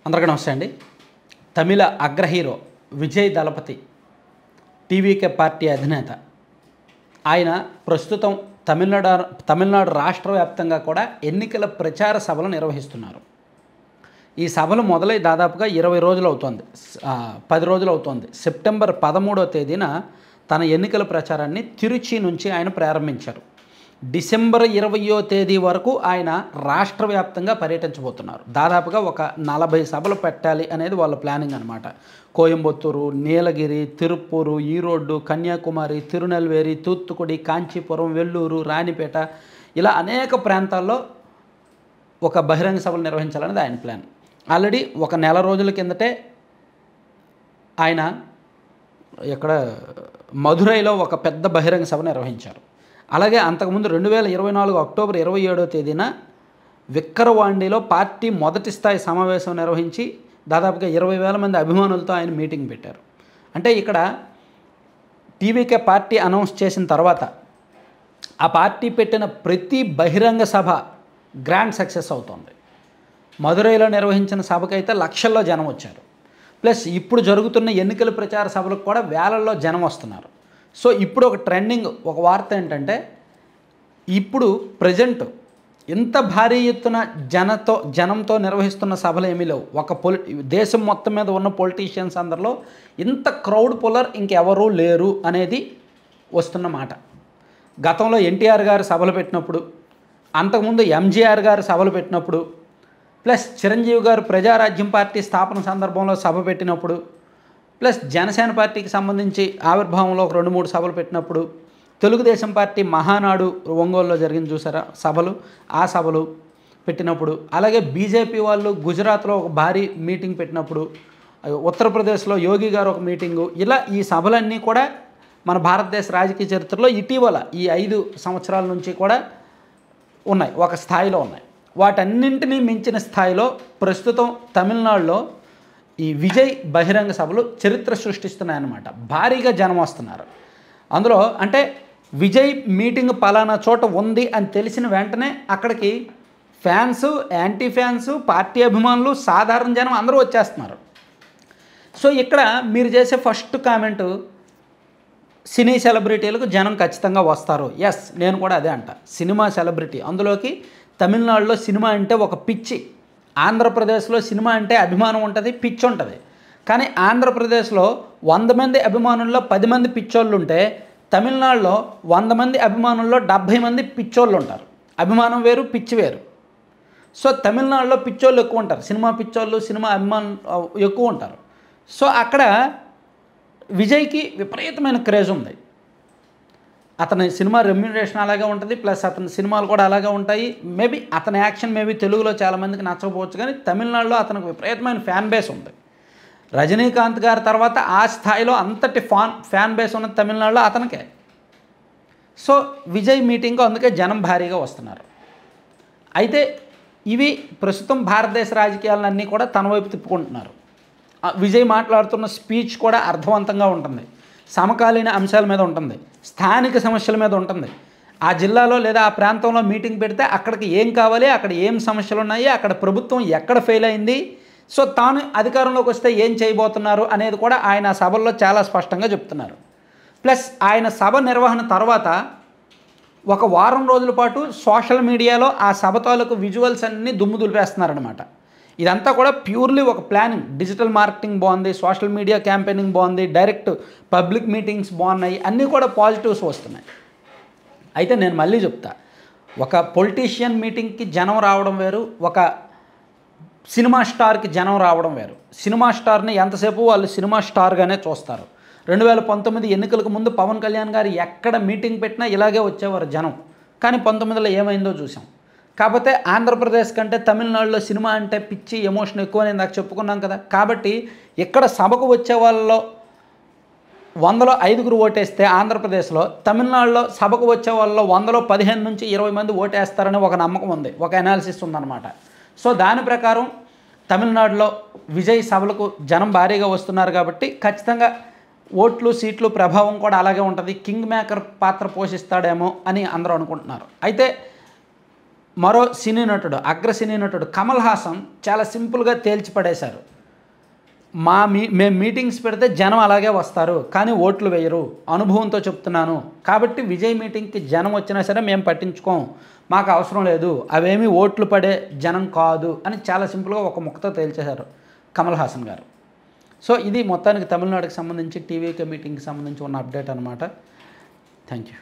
అందరికీ నమస్తే అండి. తమిళ అగ్ర హీరో విజయ్ దళపతి టీవీకే పార్టీ అధినేత. ఆయన ప్రస్తుతం తమిళనాడు రాష్ట్ర వ్యాప్తంగా కూడా ఎన్నికల ప్రచార సభలు నిర్వహిస్తున్నారు. ఈ సభలు మొదలై దాదాపుగా 20 రోజులు అవుతోంది, 10 రోజులు అవుతోంది. సెప్టెంబర్ 13వ తేదీన తన ఎన్నికల ప్రచారాన్ని తిరుచి నుంచి ఆయన ప్రారంభించారు. డిసెంబర్ 20వ తేదీ వరకు ఆయన రాష్ట్ర వ్యాప్తంగా పర్యటించబోతున్నారు. దాదాపుగా ఒక 40 సభలు పెట్టాలి అనేది వాళ్ళ ప్లానింగ్ అనమాట. కోయంబత్తూరు, నీలగిరి, తిరుప్పూరు, ఈరోడ్డు, కన్యాకుమారి, తిరునెల్వేలి, తూత్తుకుడి, కాంచీపురం, వెల్లూరు, రాణిపేట ఇలా అనేక ప్రాంతాల్లో ఒక బహిరంగ సభలు నిర్వహించాలనేది ఆయన ప్లాన్. ఆల్రెడీ ఒక నెల రోజుల కిందటే ఆయన ఇక్కడ మధురైలో ఒక పెద్ద బహిరంగ సభ నిర్వహించారు. అలాగే అంతకుముందు 2024 అక్టోబర్ 27వ తేదీన విక్కరవాండిలో పార్టీ మొదటి స్థాయి సమావేశం నిర్వహించి దాదాపుగా 20,000 మంది అభిమానులతో ఆయన మీటింగ్ పెట్టారు. అంటే ఇక్కడ టీవీకే పార్టీ అనౌన్స్ చేసిన తర్వాత ఆ పార్టీ పెట్టిన ప్రతి బహిరంగ సభ గ్రాండ్ సక్సెస్ అవుతోంది. మధురైలో నిర్వహించిన సభకైతే లక్షల్లో జనం వచ్చారు. ప్లస్ ఇప్పుడు జరుగుతున్న ఎన్నికల ప్రచార సభలకు కూడా వేలల్లో జనం వస్తున్నారు. సో ఇప్పుడు ఒక ట్రెండింగ్ ఒక వార్త ఏంటంటే, ఇప్పుడు ప్రజెంట్ ఇంత భారీ ఎత్తున జనంతో నిర్వహిస్తున్న సభలు ఏమీ లేవు. దేశం మొత్తం మీద ఉన్న పొలిటీషియన్స్ అందరిలో ఇంత క్రౌడ్ పుల్లర్ ఇంకెవరూ లేరు అనేది వస్తున్న మాట. గతంలో ఎన్టీఆర్ గారు సభలు పెట్టినప్పుడు, అంతకుముందు ఎంజీఆర్ గారు సభలు పెట్టినప్పుడు, ప్లస్ చిరంజీవి గారు ప్రజారాజ్యం పార్టీ స్థాపన సందర్భంలో సభ పెట్టినప్పుడు, ప్లస్ జనసేన పార్టీకి సంబంధించి ఆవిర్భావంలో ఒక 2-3 సభలు పెట్టినప్పుడు, తెలుగుదేశం పార్టీ మహానాడు ఒంగోలులో జరిగింది చూసారా సభలు, ఆ సభలు పెట్టినప్పుడు, అలాగే బీజేపీ వాళ్ళు గుజరాత్లో ఒక భారీ మీటింగ్ పెట్టినప్పుడు, ఉత్తరప్రదేశ్లో యోగి గారు ఒక మీటింగు, ఇలా ఈ సభలన్నీ కూడా మన భారతదేశ రాజకీయ చరిత్రలో ఇటీవల ఈ 5 సంవత్సరాల నుంచి కూడా ఉన్నాయి, ఒక స్థాయిలో ఉన్నాయి. వాటన్నింటినీ మించిన స్థాయిలో ప్రస్తుతం తమిళనాడులో ఈ విజయ్ బహిరంగ సభలు చరిత్ర సృష్టిస్తున్నాయన్నమాట. భారీగా జనం వస్తున్నారు. అందులో అంటే విజయ్ మీటింగ్ పలానా చోట ఉంది అని తెలిసిన వెంటనే అక్కడికి ఫ్యాన్స్, యాంటీ ఫ్యాన్స్, పార్టీ అభిమానులు, సాధారణ జనం అందరూ వచ్చేస్తున్నారు. సో ఇక్కడ మీరు చేసే ఫస్ట్ కామెంటు, సినీ సెలబ్రిటీలకు జనం ఖచ్చితంగా వస్తారు. ఎస్, నేను కూడా అదే అంట. సినిమా సెలబ్రిటీ, అందులోకి తమిళనాడులో సినిమా అంటే ఒక పిచ్చి. ఆంధ్రప్రదేశ్లో సినిమా అంటే అభిమానం ఉంటుంది, పిచ్చి ఉంటుంది. కానీ ఆంధ్రప్రదేశ్లో 100 మంది అభిమానుల్లో 10 మంది పిచ్చోళ్ళు ఉంటే, తమిళనాడులో 100 మంది అభిమానుల్లో 70 మంది పిచ్చోళ్ళు ఉంటారు. అభిమానం వేరు, పిచ్చి వేరు. సో తమిళనాడులో పిచ్చోళ్ళు ఎక్కువ ఉంటారు, సినిమా పిచ్చోళ్ళు, సినిమా అభిమానులు ఎక్కువ ఉంటారు. సో అక్కడ విజయ్కి విపరీతమైన క్రేజ్ ఉంది. అతని సినిమా రెమ్యూనరేషన్ అలాగే ఉంటుంది, ప్లస్ అతని సినిమాలు కూడా అలాగే ఉంటాయి. మేబీ అతని యాక్షన్ తెలుగులో చాలామందికి నచ్చకపోవచ్చు, కానీ తమిళనాడులో అతనికి విపరీతమైన ఫ్యాన్ బేస్ ఉంది. రజనీకాంత్ గారి తర్వాత ఆ స్థాయిలో అంతటి ఫ్యాన్ బేస్ ఉన్నది తమిళనాడులో అతనికే. సో విజయ్ మీటింగ్కు అందుకే జనం భారీగా వస్తున్నారు. అయితే ఇవి ప్రస్తుతం భారతదేశ రాజకీయాలన్నీ కూడా తన వైపు తిప్పుకుంటున్నారు. విజయ్ మాట్లాడుతున్న స్పీచ్ కూడా అర్థవంతంగా ఉంటుంది, సమకాలీన అంశాల మీద ఉంటుంది, స్థానిక సమస్యల మీద ఉంటుంది. ఆ జిల్లాలో లేదా ఆ ప్రాంతంలో మీటింగ్ పెడితే అక్కడికి ఏం కావాలి, అక్కడ ఏం సమస్యలు ఉన్నాయి, అక్కడ ప్రభుత్వం ఎక్కడ ఫెయిల్ అయింది, సో తాను అధికారంలోకి వస్తే ఏం చేయబోతున్నారు అనేది కూడా ఆయన సభల్లో చాలా స్పష్టంగా చెప్తున్నారు. ప్లస్ ఆయన సభ నిర్వహణ తర్వాత ఒక వారం రోజుల పాటు సోషల్ మీడియాలో ఆ సభ తాలూకు విజువల్స్ అన్నీ దుమ్ము దులిపేస్తున్నారనమాట. ఇదంతా కూడా ప్యూర్లీ ఒక ప్లానింగ్. డిజిటల్ మార్కెటింగ్ బాగుంది, సోషల్ మీడియా క్యాంపెయినింగ్ బాగుంది, డైరెక్ట్ పబ్లిక్ మీటింగ్స్ బాగున్నాయి, అన్నీ కూడా పాజిటివ్స్ వస్తున్నాయి. అయితే నేను మళ్ళీ చెప్తా, ఒక పొలిటీషియన్ మీటింగ్కి జనం రావడం వేరు, ఒక సినిమా స్టార్కి జనం రావడం వేరు. సినిమా స్టార్ని ఎంతసేపు వాళ్ళు సినిమా స్టార్గానే చూస్తారు. 2019 ఎన్నికలకు ముందు పవన్ కళ్యాణ్ గారు ఎక్కడ మీటింగ్ పెట్టినా ఇలాగే వచ్చేవారు జనం. కానీ 19లో ఏమైందో చూసాం. కాకపోతే ఆంధ్రప్రదేశ్ కంటే తమిళనాడులో సినిమా అంటే పిచ్చి, ఎమోషన్ ఎక్కువ అని నాకు చెప్పుకున్నాం కదా. కాబట్టి ఇక్కడ సభకు వచ్చే వాళ్ళలో 100లో 5 ఓటేస్తే ఆంధ్రప్రదేశ్లో, తమిళనాడులో సభకు వచ్చే వాళ్ళలో 100లో 15 నుంచి 20 మంది ఓటేస్తారని ఒక నమ్మకం ఉంది, ఒక అనాలిసిస్ ఉందన్నమాట. సో దాని ప్రకారం తమిళనాడులో విజయ్ సభలకు జనం భారీగా వస్తున్నారు కాబట్టి ఖచ్చితంగా ఓట్లు, సీట్లు ప్రభావం కూడా అలాగే ఉంటుంది. కింగ్ మేకర్ పాత్ర పోషిస్తాడేమో అని అందరూ అనుకుంటున్నారు. అయితే మరో సినీ నటుడు, అగ్ర సినీ నటుడు కమల్ హాసన్ చాలా సింపుల్గా తేల్చిపడేశారు. మేము మీటింగ్స్ పెడితే జనం అలాగే వస్తారు, కానీ ఓట్లు వేయరు, అనుభవంతో చెప్తున్నాను. కాబట్టి విజయ్ మీటింగ్కి జనం వచ్చినా సరే మేము పట్టించుకోం, మాకు అవసరం లేదు, అవేమీ ఓట్లు పడే జనం కాదు అని చాలా సింపుల్గా ఒక ముక్కతో తేల్చేశారు కమల్ హాసన్ గారు. సో ఇది మొత్తానికి తమిళనాడుకి సంబంధించి టీవీకే మీటింగ్కి సంబంధించి ఉన్న అప్డేట్ అనమాట. Thank you.